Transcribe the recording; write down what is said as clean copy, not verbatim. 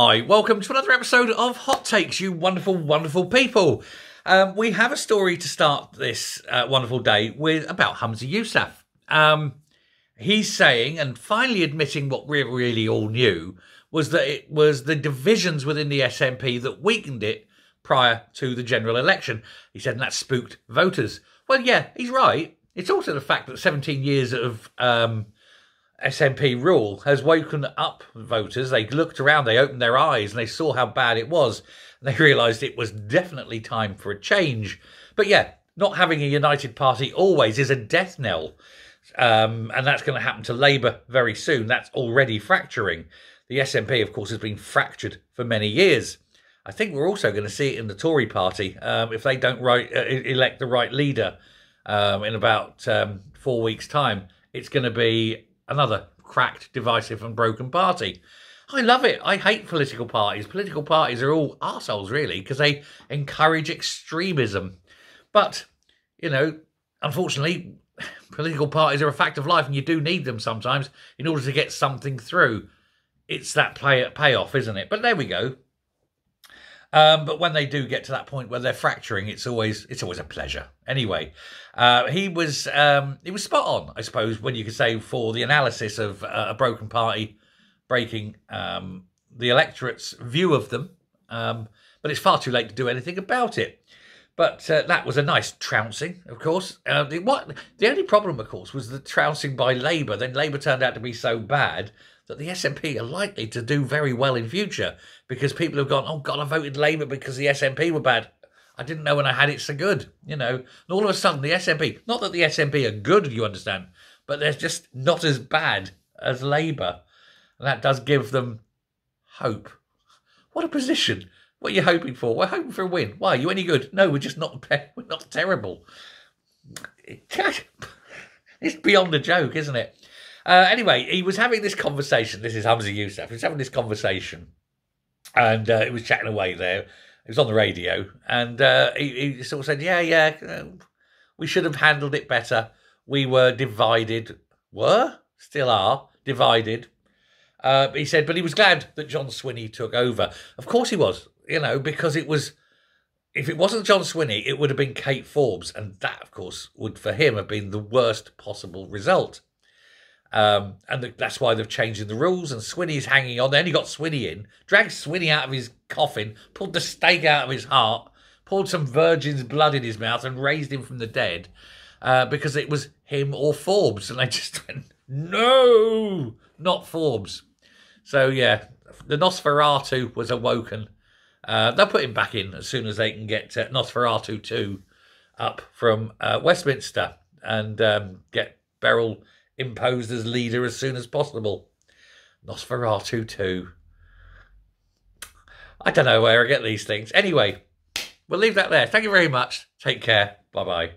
Hi, welcome to another episode of Hot Takes, you wonderful, wonderful people. We have a story to start this wonderful day with about Humza Yousaf. He's saying, and finally admitting what we really all knew, was that it was the divisions within the SNP that weakened it prior to the general election. He said, and that spooked voters. Well, yeah, he's right. It's also the fact that 17 years of SNP rule has woken up voters. They looked around, they opened their eyes, and they saw how bad it was. And they realised it was definitely time for a change. But yeah, not having a united party always is a death knell. And that's going to happen to Labour very soon. That's already fracturing. The SNP, of course, has been fractured for many years. I think we're also going to see it in the Tory party if they don't elect the right leader in about 4 weeks' time. It's going to be another cracked, divisive and broken party. I love it. I hate political parties. Political parties are all arseholes, really, because they encourage extremism. But, you know, unfortunately, political parties are a fact of life and you do need them sometimes in order to get something through. It's that payoff, isn't it? But there we go. But when they do get to that point where they're fracturing, it's always a pleasure. Anyway, he was spot on, I suppose, when you could say, for the analysis of a broken party breaking the electorate's view of them. But it's far too late to do anything about it. But that was a nice trouncing, of course. The only problem, of course, was the trouncing by Labour. Then Labour turned out to be so bad that the SNP are likely to do very well in future because people have gone, oh, God, I voted Labour because the SNP were bad. I didn't know when I had it so good, you know. And all of a sudden, the SNP, not that the SNP are good, you understand, but they're just not as bad as Labour. And that does give them hope. What a position. What are you hoping for? We're hoping for a win. Why? Are you any good? No, we're just not terrible. It's beyond a joke, isn't it? Anyway, he was having this conversation. This is Humza Yousaf. He was having this conversation. And he was chatting away there. It was on the radio. And he sort of said, yeah, we should have handled it better. We were divided. Still are divided. He said, but he was glad that John Swinney took over. Of course he was, you know, because if it wasn't John Swinney, it would have been Kate Forbes. And that, of course, would for him have been the worst possible result. And that's why they've changed the rules, and Swinney's hanging on. They only got Swinney in, dragged Swinney out of his coffin, pulled the stake out of his heart, poured some virgin's blood in his mouth and raised him from the dead because it was him or Forbes. And they just went, no, not Forbes. So, yeah, the Nosferatu was awoken. They'll put him back in as soon as they can get Nosferatu 2 up from Westminster and get Beryl imposed as leader as soon as possible. Nosferatu 2. I don't know where I get these things. Anyway, we'll leave that there. Thank you very much. Take care. Bye-bye.